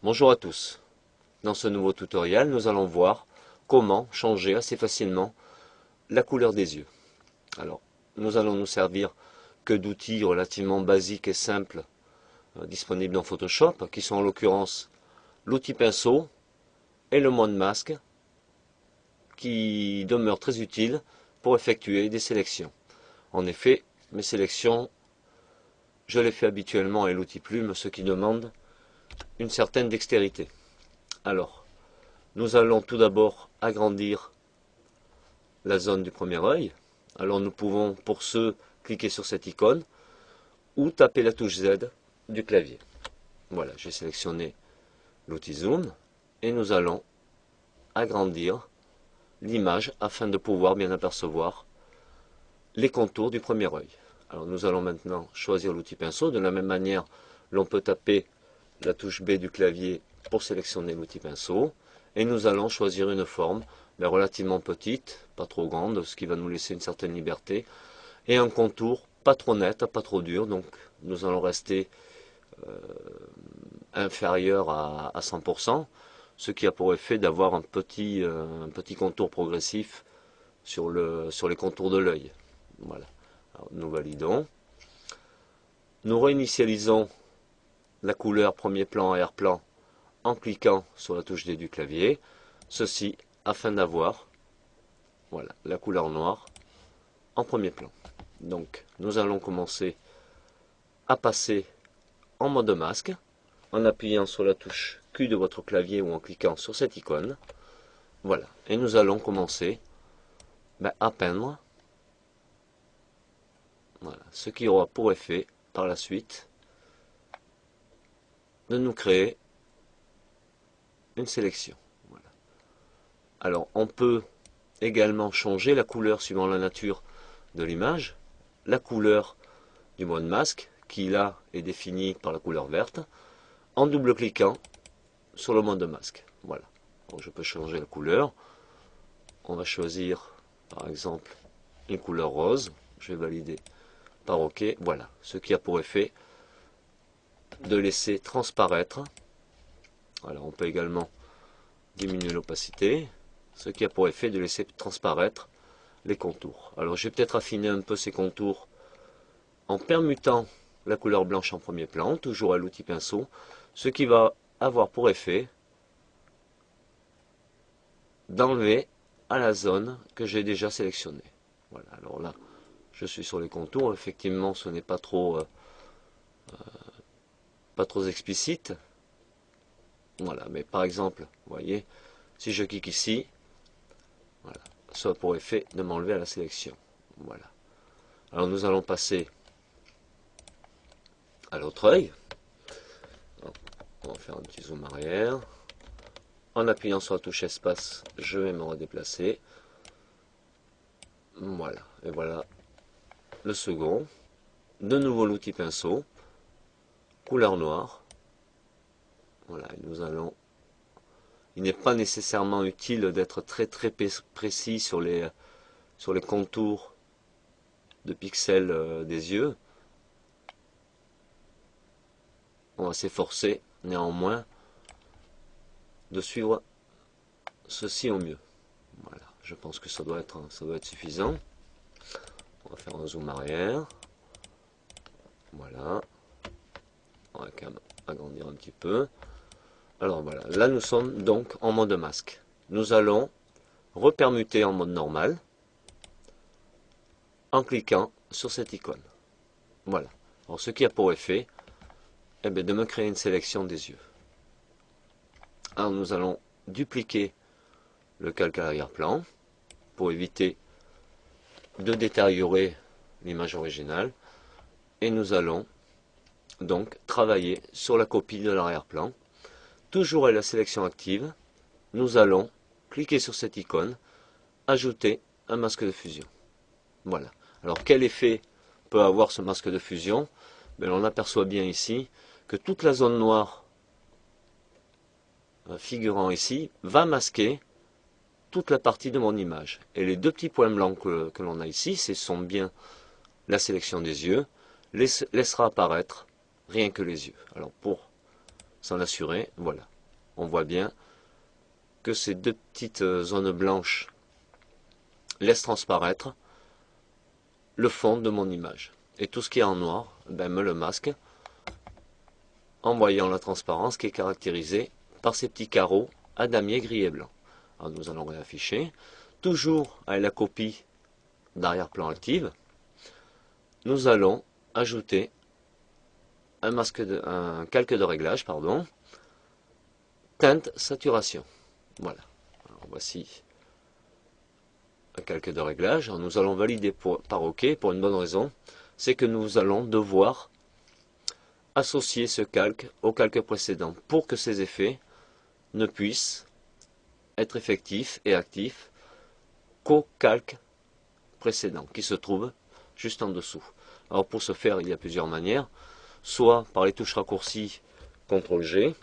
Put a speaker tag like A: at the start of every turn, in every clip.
A: Bonjour à tous. Dans ce nouveau tutoriel, nous allons voir comment changer assez facilement la couleur des yeux. Alors, nous allons nous servir que d'outils relativement basiques et simples disponibles dans Photoshop, qui sont en l'occurrence l'outil pinceau et le mode masque, qui demeurent très utiles pour effectuer des sélections. En effet, mes sélections, je les fais habituellement avec l'outil plume, ce qui demande une certaine dextérité. Alors, nous allons tout d'abord agrandir la zone du premier œil. Alors nous pouvons, pour ce, cliquer sur cette icône ou taper la touche Z du clavier. Voilà, j'ai sélectionné l'outil Zoom et nous allons agrandir l'image afin de pouvoir bien apercevoir les contours du premier œil. Alors nous allons maintenant choisir l'outil pinceau. De la même manière, l'on peut taper la touche B du clavier pour sélectionner l'outil pinceau. Et nous allons choisir une forme relativement petite, pas trop grande, ce qui va nous laisser une certaine liberté. Et un contour pas trop net, pas trop dur. Donc nous allons rester inférieur à 100%, ce qui a pour effet d'avoir un petit contour progressif sur les contours de l'œil. Voilà. Alors, nous validons. Nous réinitialisons la couleur premier plan, arrière-plan en cliquant sur la touche D du clavier. Ceci afin d'avoir voilà, la couleur noire en premier plan. Donc nous allons commencer à passer en mode masque en appuyant sur la touche Q de votre clavier ou en cliquant sur cette icône. Voilà. Et nous allons commencer à peindre. Voilà. Ce qui aura pour effet par la suite de nous créer une sélection. Voilà. Alors on peut également changer la couleur suivant la nature de l'image. La couleur du mode masque qui là est définie par la couleur verte en double-cliquant sur le mode masque. Voilà. Donc je peux changer la couleur. On va choisir par exemple une couleur rose. Je vais valider par OK. Voilà. Ce qui a pour effet de laisser transparaître. Voilà. On peut également diminuer l'opacité. Ce qui a pour effet de laisser transparaître les contours. Alors je vais peut-être affiner un peu ces contours en permutant la couleur blanche en premier plan, toujours à l'outil pinceau, ce qui va avoir pour effet d'enlever à la zone que j'ai déjà sélectionnée. Voilà, alors là, je suis sur les contours, effectivement ce n'est pas trop explicite. Voilà, mais par exemple, vous voyez, si je clique ici, voilà, ça a pour effet de m'enlever à la sélection. Voilà. Alors nous allons passer à l'autre œil. On va faire un petit zoom arrière. En appuyant sur la touche espace, je vais me redéplacer. Voilà, et voilà le second. De nouveau l'outil pinceau, couleur noire. Voilà, et nous allons. Il n'est pas nécessairement utile d'être très précis sur les contours de pixels des yeux. On va s'efforcer néanmoins de suivre ceci au mieux. Voilà, je pense que ça doit être suffisant. On va faire un zoom arrière. Voilà. On va quand même agrandir un petit peu. Alors voilà, là nous sommes donc en mode masque. Nous allons repermuter en mode normal en cliquant sur cette icône. Voilà. Alors ce qui a pour effet de me créer une sélection des yeux. Alors nous allons dupliquer le calque à l'arrière-plan pour éviter de détériorer l'image originale. Et nous allons donc travailler sur la copie de l'arrière-plan. Toujours avec la sélection active, nous allons cliquer sur cette icône, ajouter un masque de fusion. Voilà. Alors quel effet peut avoir ce masque de fusion? On aperçoit bien ici que toute la zone noire figurant ici va masquer toute la partie de mon image. Et les deux petits points blancs que l'on a ici, ce sont bien la sélection des yeux, laissera apparaître rien que les yeux. Alors pour s'en assurer. Voilà, on voit bien que ces deux petites zones blanches laissent transparaître le fond de mon image. Et tout ce qui est en noir, ben, me le masque en voyant la transparence qui est caractérisée par ces petits carreaux à damier gris et blanc. Alors nous allons réafficher. Toujours avec la copie d'arrière-plan active, nous allons ajouter un calque de réglage, pardon, teinte saturation. Voilà. Alors voici un calque de réglage. Alors nous allons valider par OK pour une bonne raison, c'est que nous allons devoir associer ce calque au calque précédent pour que ces effets ne puissent être effectifs et actifs qu'au calque précédent qui se trouve juste en dessous. Alors pour ce faire, il y a plusieurs manières, soit par les touches raccourcies CTRL-G,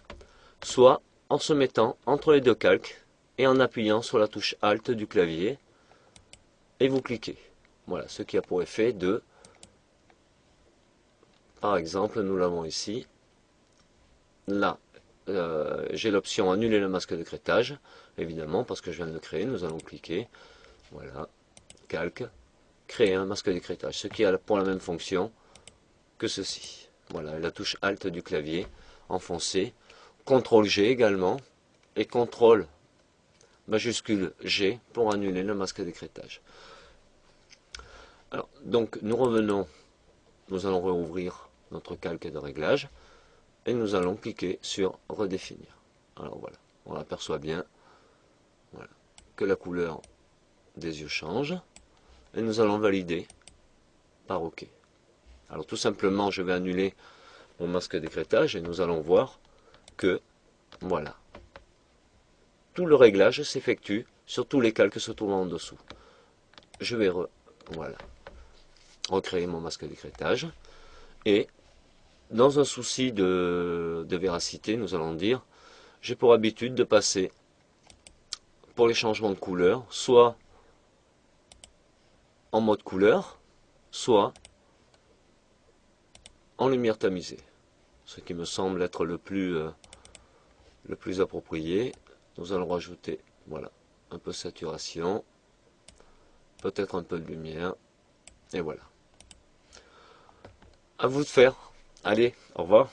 A: soit en se mettant entre les deux calques et en appuyant sur la touche Alt du clavier et vous cliquez. Voilà, ce qui a pour effet de, par exemple, nous l'avons ici, là, j'ai l'option annuler le masque de crêtage, évidemment, parce que je viens de le créer, nous allons cliquer, voilà, calque, créer un masque de crêtage, ce qui a pour la même fonction que ceci. Voilà, la touche Alt du clavier, enfoncé, CTRL-G également, et CTRL majuscule G pour annuler le masque de crêtage. Alors, donc, nous revenons, nous allons rouvrir notre calque de réglage, et nous allons cliquer sur redéfinir. Alors voilà, on aperçoit bien voilà, que la couleur des yeux change, et nous allons valider par OK. Alors tout simplement, je vais annuler mon masque d'écrêtage et nous allons voir que, voilà, tout le réglage s'effectue sur tous les calques se trouvant en dessous. Je vais voilà, recréer mon masque d'écrêtage et dans un souci de véracité, nous allons dire, j'ai pour habitude de passer pour les changements de couleur, soit en mode couleur, soit en lumière tamisée. Ce qui me semble être le plus approprié. Nous allons rajouter, voilà, un peu de saturation, peut-être un peu de lumière, et voilà. À vous de faire. Allez, au revoir.